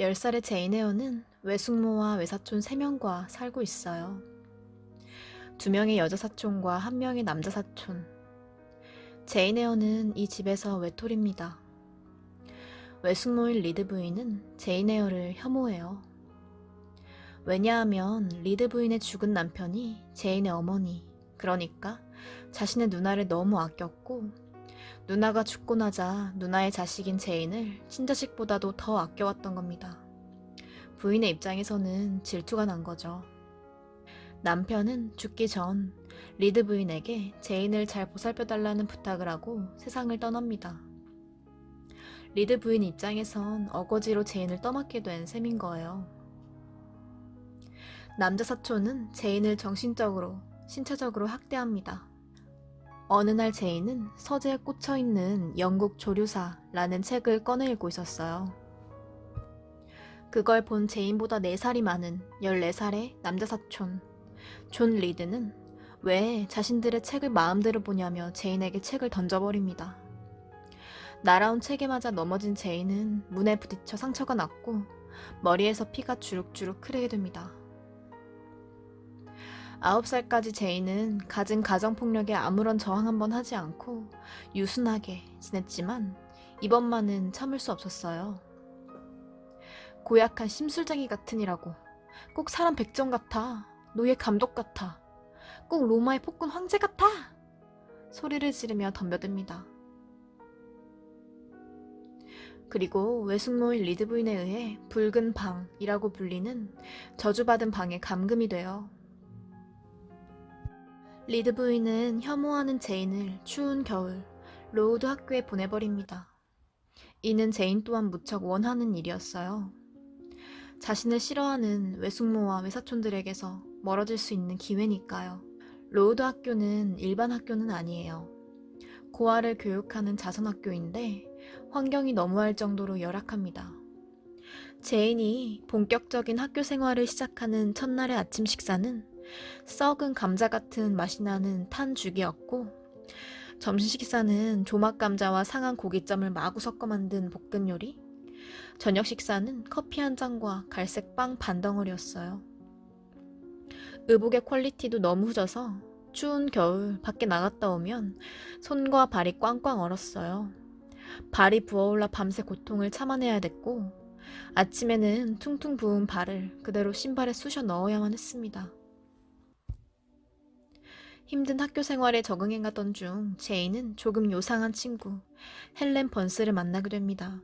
10살의 제이네어는 외숙모와 외사촌 3명과 살고 있어요. 2명의 여자 사촌과 1명의 남자 사촌. 제이네어는 이 집에서 외톨입니다. 외숙모인 리드 부인은 제이네어를 혐오해요. 왜냐하면 리드 부인의 죽은 남편이 제인의 어머니, 그러니까 자신의 누나를 너무 아꼈고, 누나가 죽고 나자 누나의 자식인 제인을 친자식보다도 더 아껴왔던 겁니다. 부인의 입장에서는 질투가 난 거죠. 남편은 죽기 전 리드 부인에게 제인을 잘 보살펴달라는 부탁을 하고 세상을 떠납니다. 리드 부인 입장에선 어거지로 제인을 떠맡게 된 셈인 거예요. 남자 사촌은 제인을 정신적으로, 신체적으로 학대합니다. 어느 날 제인은 서재에 꽂혀있는 영국 조류사라는 책을 꺼내 읽고 있었어요. 그걸 본 제인보다 4살이 많은 14살의 남자 사촌 존 리드는 왜 자신들의 책을 마음대로 보냐며 제인에게 책을 던져버립니다. 날아온 책에 맞아 넘어진 제인은 문에 부딪혀 상처가 났고 머리에서 피가 주룩주룩 흐르게 됩니다. 9살까지 제인은 갖은 가정폭력에 아무런 저항 한번 하지 않고 유순하게 지냈지만 이번만은 참을 수 없었어요. 고약한 심술쟁이 같으니라고. 꼭 사람 백정 같아. 노예 감독 같아. 꼭 로마의 폭군 황제 같아. 소리를 지르며 덤벼듭니다. 그리고 외숙모인 리드 부인에 의해 붉은 방이라고 불리는 저주받은 방에 감금이 돼요. 리드 부인은 혐오하는 제인을 추운 겨울 로우드 학교에 보내버립니다. 이는 제인 또한 무척 원하는 일이었어요. 자신을 싫어하는 외숙모와 외사촌들에게서 멀어질 수 있는 기회니까요. 로우드 학교는 일반 학교는 아니에요. 고아를 교육하는 자선학교인데 환경이 너무할 정도로 열악합니다. 제인이 본격적인 학교 생활을 시작하는 첫날의 아침 식사는 썩은 감자 같은 맛이 나는 탄 죽이었고, 점심 식사는 조막 감자와 상한 고깃점을 마구 섞어 만든 볶음 요리, 저녁 식사는 커피 한 잔과 갈색 빵 반 덩어리였어요. 의복의 퀄리티도 너무 후져서 추운 겨울 밖에 나갔다 오면 손과 발이 꽝꽝 얼었어요. 발이 부어올라 밤새 고통을 참아내야 됐고, 아침에는 퉁퉁 부은 발을 그대로 신발에 쑤셔 넣어야만 했습니다. 힘든 학교 생활에 적응해가던 중 제이는 조금 요상한 친구 헬렌 번스를 만나게 됩니다.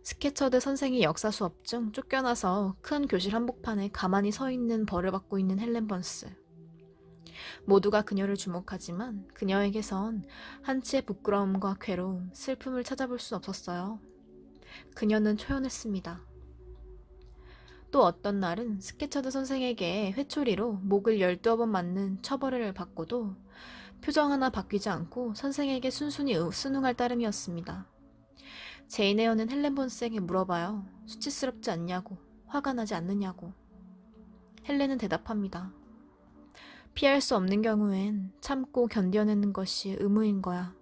스케쳐드 선생의 역사 수업 중 쫓겨나서 큰 교실 한복판에 가만히 서 있는 벌을 받고 있는 헬렌 번스. 모두가 그녀를 주목하지만 그녀에게선 한치의 부끄러움과 괴로움, 슬픔을 찾아볼 수 없었어요. 그녀는 초연했습니다. 또 어떤 날은 스케쳐드 선생에게 회초리로 목을 12번 맞는 처벌을 받고도 표정 하나 바뀌지 않고 선생에게 순순히 순응할 따름이었습니다. 제인 에어는 헬렌 본스에게 물어봐요. 수치스럽지 않냐고, 화가 나지 않느냐고. 헬렌은 대답합니다. 피할 수 없는 경우엔 참고 견뎌내는 것이 의무인 거야.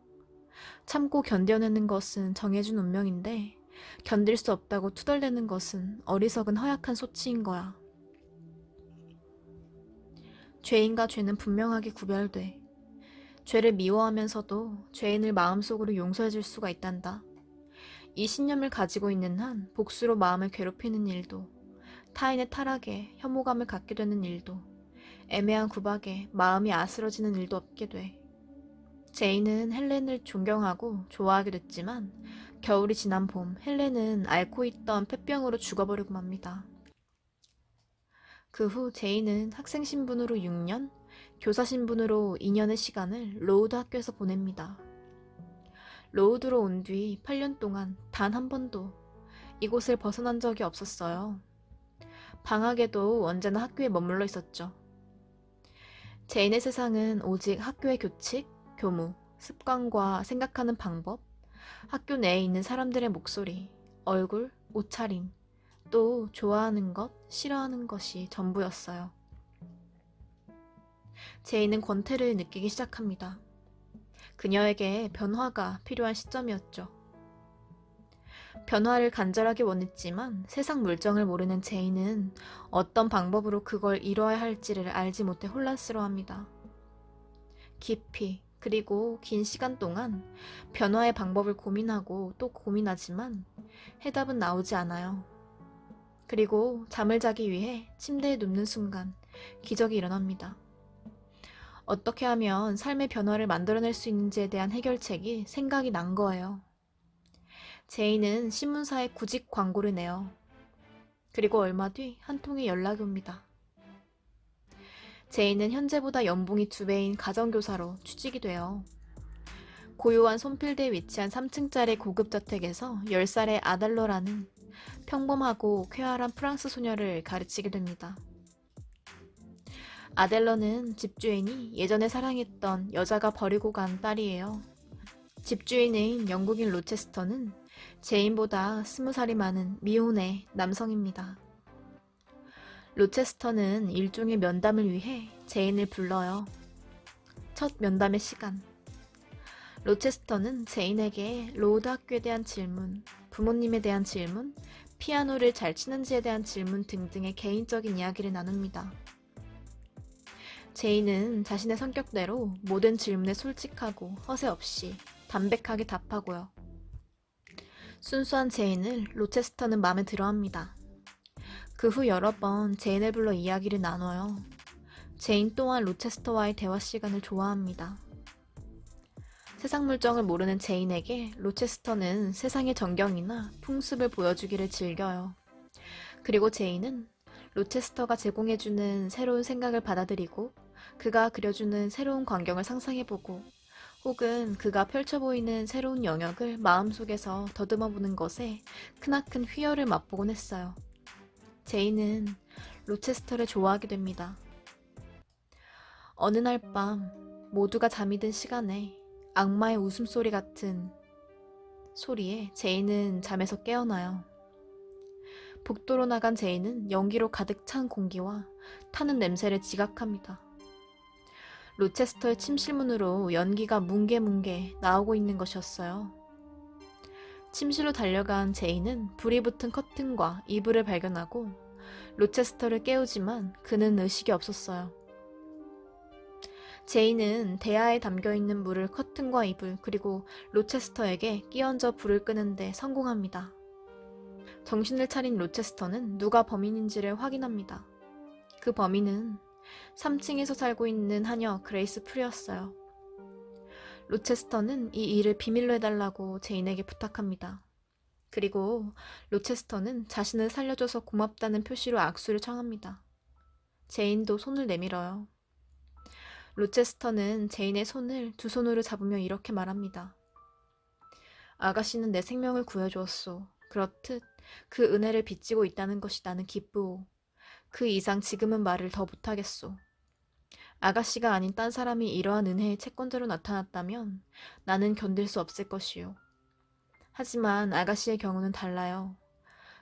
참고 견뎌내는 것은 정해준 운명인데 견딜 수 없다고 투덜대는 것은 어리석은 허약한 소치인 거야. 죄인과 죄는 분명하게 구별돼. 죄를 미워하면서도 죄인을 마음속으로 용서해줄 수가 있단다. 이 신념을 가지고 있는 한 복수로 마음을 괴롭히는 일도, 타인의 타락에 혐오감을 갖게 되는 일도, 애매한 구박에 마음이 아스러지는 일도 없게 돼. 제인은 헬렌을 존경하고 좋아하게 됐지만 겨울이 지난 봄 헬렌은 앓고 있던 폐병으로 죽어버리고 맙니다. 그 후 제인은 학생 신분으로 6년, 교사 신분으로 2년의 시간을 로우드 학교에서 보냅니다. 로우드로 온 뒤 8년 동안 단 한 번도 이곳을 벗어난 적이 없었어요. 방학에도 언제나 학교에 머물러 있었죠. 제인의 세상은 오직 학교의 교칙, 교무, 습관과 생각하는 방법, 학교 내에 있는 사람들의 목소리, 얼굴, 옷차림, 또 좋아하는 것, 싫어하는 것이 전부였어요. 제인은 권태를 느끼기 시작합니다. 그녀에게 변화가 필요한 시점이었죠. 변화를 간절하게 원했지만 세상 물정을 모르는 제인은 어떤 방법으로 그걸 이뤄야 할지를 알지 못해 혼란스러워합니다. 깊이 그리고 긴 시간 동안 변화의 방법을 고민하고 또 고민하지만 해답은 나오지 않아요. 그리고 잠을 자기 위해 침대에 눕는 순간 기적이 일어납니다. 어떻게 하면 삶의 변화를 만들어낼 수 있는지에 대한 해결책이 생각이 난 거예요. 제이는 신문사에 구직 광고를 내요. 그리고 얼마 뒤 한 통의 연락이 옵니다. 제이는 현재보다 연봉이 2배인 가정교사로 취직이 돼요. 고요한 손필대에 위치한 3층짜리 고급 저택에서 10살의 아달러라는 평범하고 쾌활한 프랑스 소녀를 가르치게 됩니다. 아델러는 집주인이 예전에 사랑했던 여자가 버리고 간 딸이에요. 집주인인 영국인 로체스터는 제인보다 20살이 많은 미혼의 남성입니다. 로체스터는 일종의 면담을 위해 제인을 불러요. 첫 면담의 시간. 로체스터는 제인에게 로드 학교에 대한 질문, 부모님에 대한 질문, 피아노를 잘 치는지에 대한 질문 등등의 개인적인 이야기를 나눕니다. 제인은 자신의 성격대로 모든 질문에 솔직하고 허세 없이 담백하게 답하고요. 순수한 제인을 로체스터는 마음에 들어합니다. 그 후 여러 번 제인을 불러 이야기를 나눠요. 제인 또한 로체스터와의 대화 시간을 좋아합니다. 세상 물정을 모르는 제인에게 로체스터는 세상의 전경이나 풍습을 보여주기를 즐겨요. 그리고 제인은 로체스터가 제공해주는 새로운 생각을 받아들이고 그가 그려주는 새로운 광경을 상상해보고 혹은 그가 펼쳐 보이는 새로운 영역을 마음속에서 더듬어보는 것에 크나큰 휘열을 맛보곤 했어요. 제인은 로체스터를 좋아하게 됩니다. 어느 날 밤 모두가 잠이 든 시간에 악마의 웃음소리 같은 소리에 제인은 잠에서 깨어나요. 복도로 나간 제인은 연기로 가득 찬 공기와 타는 냄새를 지각합니다. 로체스터의 침실문으로 연기가 뭉게뭉게 나오고 있는 것이었어요. 침실로 달려간 제인은 불이 붙은 커튼과 이불을 발견하고 로체스터를 깨우지만 그는 의식이 없었어요. 제인은 대야에 담겨있는 물을 커튼과 이불 그리고 로체스터에게 끼얹어 불을 끄는데 성공합니다. 정신을 차린 로체스터는 누가 범인인지를 확인합니다. 그 범인은 3층에서 살고 있는 하녀 그레이스 프리였어요. 로체스터는 이 일을 비밀로 해달라고 제인에게 부탁합니다. 그리고 로체스터는 자신을 살려줘서 고맙다는 표시로 악수를 청합니다. 제인도 손을 내밀어요. 로체스터는 제인의 손을 두 손으로 잡으며 이렇게 말합니다. 아가씨는 내 생명을 구해주었소. 그렇듯 그 은혜를 빚지고 있다는 것이 나는 기쁘오. 그 이상 지금은 말을 더 못하겠소. 아가씨가 아닌 딴 사람이 이러한 은혜의 채권자로 나타났다면 나는 견딜 수 없을 것이요. 하지만 아가씨의 경우는 달라요.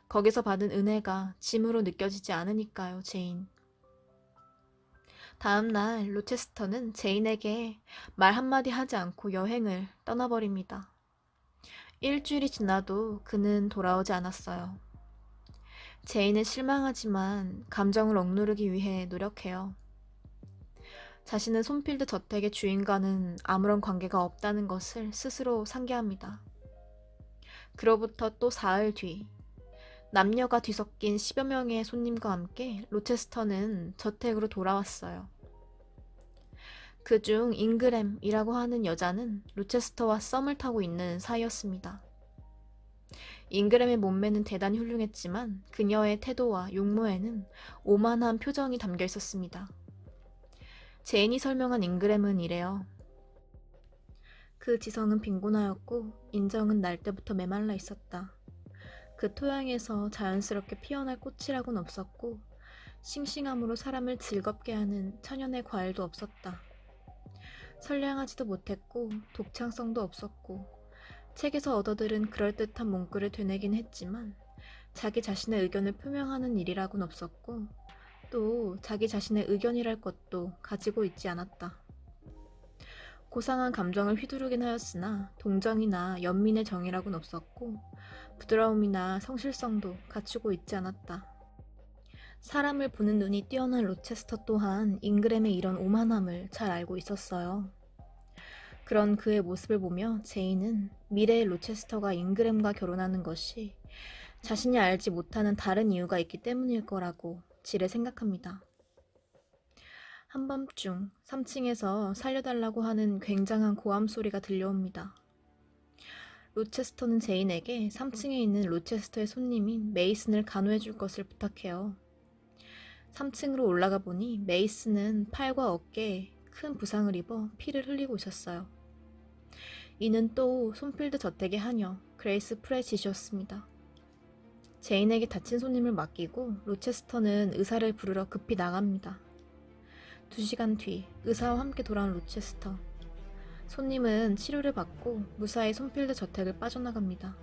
거기서 받은 은혜가 짐으로 느껴지지 않으니까요, 제인. 다음 날 로체스터는 제인에게 말 한마디 하지 않고 여행을 떠나버립니다. 일주일이 지나도 그는 돌아오지 않았어요. 제인은 실망하지만 감정을 억누르기 위해 노력해요. 자신은 손필드 저택의 주인과는 아무런 관계가 없다는 것을 스스로 상기합니다. 그로부터 또 사흘 뒤, 남녀가 뒤섞인 10여 명의 손님과 함께 로체스터는 저택으로 돌아왔어요. 그중 잉그램이라고 하는 여자는 로체스터와 썸을 타고 있는 사이였습니다. 잉그램의 몸매는 대단히 훌륭했지만 그녀의 태도와 용모에는 오만한 표정이 담겨 있었습니다. 제인이 설명한 잉그램은 이래요. 그 지성은 빈곤하였고 인정은 날 때부터 메말라 있었다. 그 토양에서 자연스럽게 피어날 꽃이라고는 없었고 싱싱함으로 사람을 즐겁게 하는 천연의 과일도 없었다. 선량하지도 못했고 독창성도 없었고 책에서 얻어들은 그럴듯한 문구를 되뇌긴 했지만 자기 자신의 의견을 표명하는 일이라고는 없었고 또 자기 자신의 의견이랄 것도 가지고 있지 않았다. 고상한 감정을 휘두르긴 하였으나 동정이나 연민의 정이라고는 없었고 부드러움이나 성실성도 갖추고 있지 않았다. 사람을 보는 눈이 뛰어난 로체스터 또한 잉그램의 이런 오만함을 잘 알고 있었어요. 그런 그의 모습을 보며 제인은 미래의 로체스터가 잉그램과 결혼하는 것이 자신이 알지 못하는 다른 이유가 있기 때문일 거라고 지레 생각합니다. 한밤중 3층에서 살려달라고 하는 굉장한 고함 소리가 들려옵니다. 로체스터는 제인에게 3층에 있는 로체스터의 손님인 메이슨을 간호해 줄 것을 부탁해요. 3층으로 올라가 보니 메이슨은 팔과 어깨에 큰 부상을 입어 피를 흘리고 있었어요. 이는 또 손필드 저택의 하녀 그레이스 프레짓이었습니다. 제인에게 다친 손님을 맡기고 로체스터는 의사를 부르러 급히 나갑니다. 2시간 뒤 의사와 함께 돌아온 로체스터. 손님은 치료를 받고 무사히 손필드 저택을 빠져나갑니다.